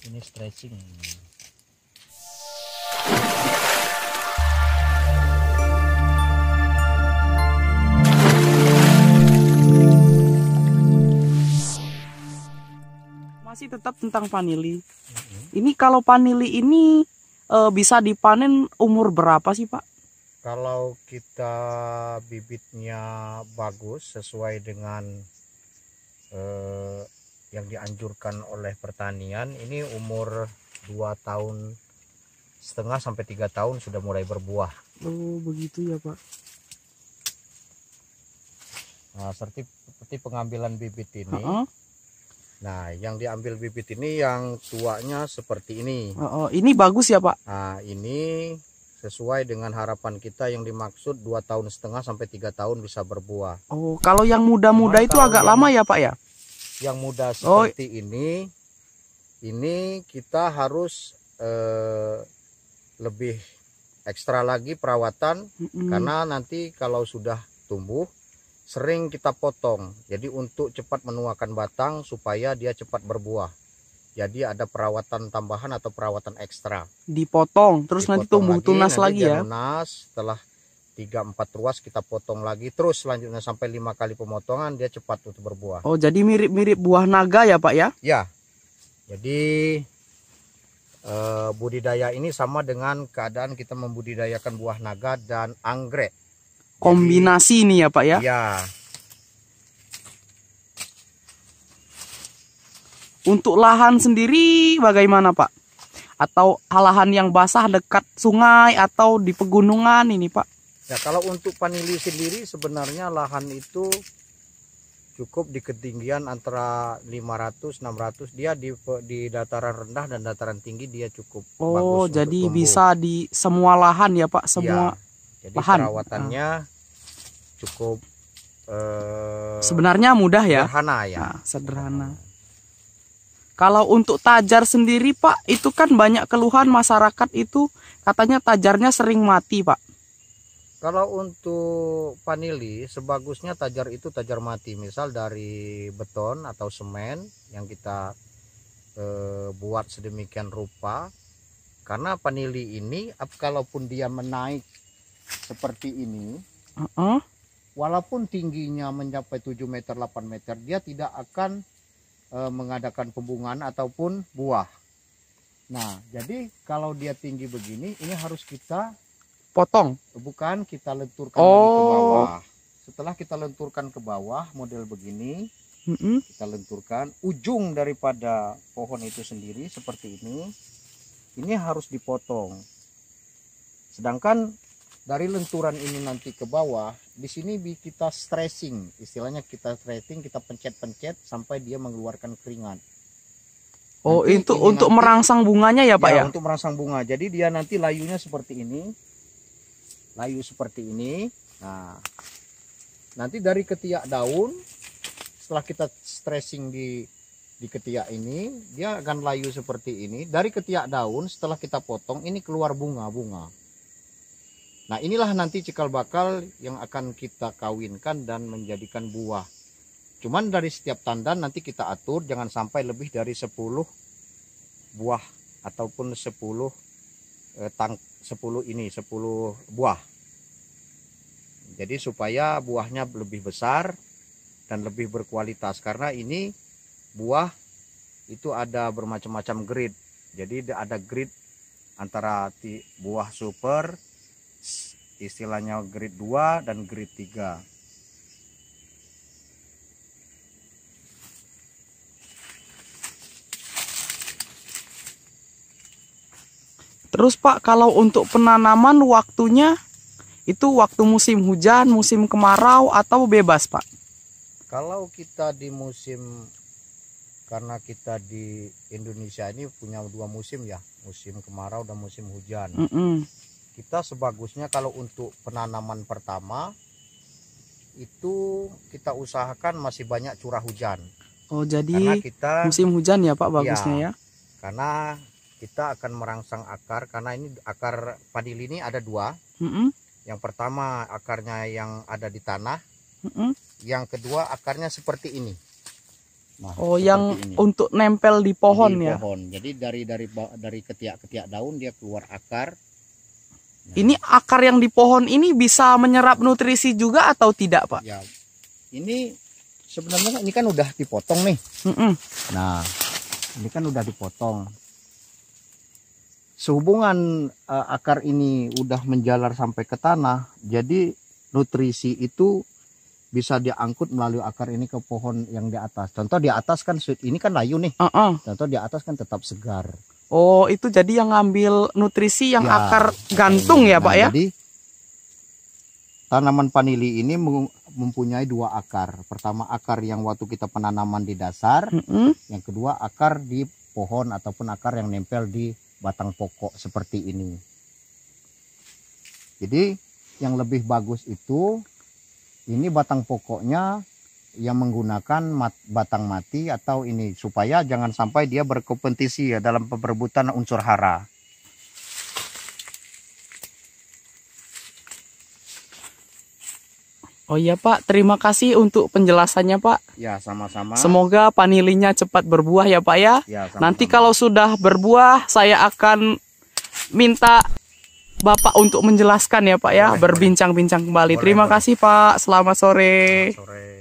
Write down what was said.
Ini stretching. Masih tetap tentang vanili. Ini kalau vanili ini bisa dipanen umur berapa sih, Pak? Kalau kita bibitnya bagus sesuai dengan yang dianjurkan oleh pertanian, ini umur 2,5 tahun sampai 3 tahun sudah mulai berbuah. Oh, begitu ya, Pak. Nah, seperti pengambilan bibit ini. Nah, yang diambil bibit ini yang tuanya seperti ini. Ini bagus ya, Pak? Nah, ini sesuai dengan harapan kita yang dimaksud 2,5 tahun sampai 3 tahun bisa berbuah. Oh, kalau yang muda-muda itu agak lama ya, Pak ya? Yang muda seperti ini kita harus lebih ekstra lagi perawatan, karena nanti kalau sudah tumbuh sering kita potong. Jadi untuk cepat menuakan batang supaya dia cepat berbuah. Jadi ada perawatan tambahan atau perawatan ekstra. Dipotong, terus nanti tumbuh tunas lagi ya? Tunas, setelah 3-4 ruas kita potong lagi, terus selanjutnya sampai 5 kali pemotongan dia cepat untuk berbuah. Oh, jadi mirip-mirip buah naga ya, Pak ya? Ya. Jadi budidaya ini sama dengan keadaan kita membudidayakan buah naga dan anggrek. Kombinasi ini ya, Pak ya? Ya. Untuk lahan sendiri bagaimana, Pak? Atau lahan yang basah dekat sungai atau di pegunungan ini, Pak? Ya, kalau untuk vanili sendiri sebenarnya lahan itu cukup di ketinggian antara 500-600. Dia di dataran rendah dan dataran tinggi dia cukup bagus. Oh, jadi bisa di semua lahan ya, Pak? Semua ya, jadi lahan. Perawatannya cukup sebenarnya mudah ya? Sederhana ya. Nah, sederhana. Kalau untuk tajar sendiri, Pak, itu kan banyak keluhan masyarakat itu katanya tajarnya sering mati, Pak. Kalau untuk vanili sebagusnya tajar itu tajar mati, misal dari beton atau semen yang kita buat sedemikian rupa. Karena vanili ini kalaupun dia menaik seperti ini, walaupun tingginya mencapai 7 meter 8 meter, dia tidak akan mengadakan pembungaan ataupun buah. Nah, jadi kalau dia tinggi begini, ini harus kita potong, bukan kita lenturkan lagi ke bawah. Setelah kita lenturkan ke bawah model begini, kita lenturkan ujung daripada pohon itu sendiri seperti ini harus dipotong. Sedangkan dari lenturan ini nanti ke bawah, di sini kita stressing, istilahnya kita stretching, kita pencet-pencet sampai dia mengeluarkan keringat. Oh, itu untuk merangsang bunganya ya, Pak ya? Untuk merangsang bunga. Jadi dia nanti layunya seperti ini. Layu seperti ini. Nah, nanti dari ketiak daun, setelah kita stressing di ketiak ini, dia akan layu seperti ini. Dari ketiak daun setelah kita potong, ini keluar bunga-bunga. Nah, inilah nanti cikal bakal yang akan kita kawinkan dan menjadikan buah. Cuman dari setiap tandan nanti kita atur jangan sampai lebih dari 10 buah ataupun 10 buah. Jadi supaya buahnya lebih besar dan lebih berkualitas, karena ini buah itu ada bermacam-macam grade. Jadi ada grade antara buah super, istilahnya grade 2 dan grade 3. Terus, Pak, kalau untuk penanaman waktunya itu waktu musim hujan, musim kemarau atau bebas, Pak? Kalau kita di musim, karena kita di Indonesia ini punya 2 musim ya, musim kemarau dan musim hujan. Kita sebagusnya kalau untuk penanaman pertama itu kita usahakan masih banyak curah hujan. Oh, jadi musim hujan ya, Pak, bagusnya ya? Karena kita akan merangsang akar, karena ini akar vanili ini ada 2. Yang pertama akarnya yang ada di tanah, yang kedua akarnya seperti ini. Nah, Oh, seperti yang ini. untuk nempel di pohon Di ya. pohon. Jadi dari ketiak-ketiak daun dia keluar akar. Ini akar yang di pohon ini bisa menyerap nutrisi juga atau tidak, Pak? Ya, ini sebenarnya ini kan udah dipotong nih. Mm-mm. Nah, ini kan udah dipotong. Sehubungan akar ini udah menjalar sampai ke tanah, jadi nutrisi itu bisa diangkut melalui akar ini ke pohon yang di atas. Contoh di atas kan ini kan layu nih. Contoh di atas kan tetap segar. Oh, itu jadi yang ngambil nutrisi yang Ya, akar gantung ya, Pak ya? Jadi tanaman vanili ini mempunyai dua akar. Pertama akar yang waktu kita penanaman di dasar, Mm-mm. yang kedua akar di pohon ataupun akar yang nempel di batang pokok seperti ini. Jadi yang lebih bagus itu ini batang pokoknya yang menggunakan batang mati atau ini supaya jangan sampai dia berkompetisi ya dalam perebutan unsur hara. Oh iya, Pak, terima kasih untuk penjelasannya, Pak. Ya, sama-sama. Semoga vanilinya cepat berbuah ya, Pak ya. Ya, sama-sama. Nanti kalau sudah berbuah, saya akan minta Bapak untuk menjelaskan ya, Pak ya, Boleh, berbincang-bincang kembali. Boleh, Terima boleh. kasih, Pak. Selamat sore. Sore.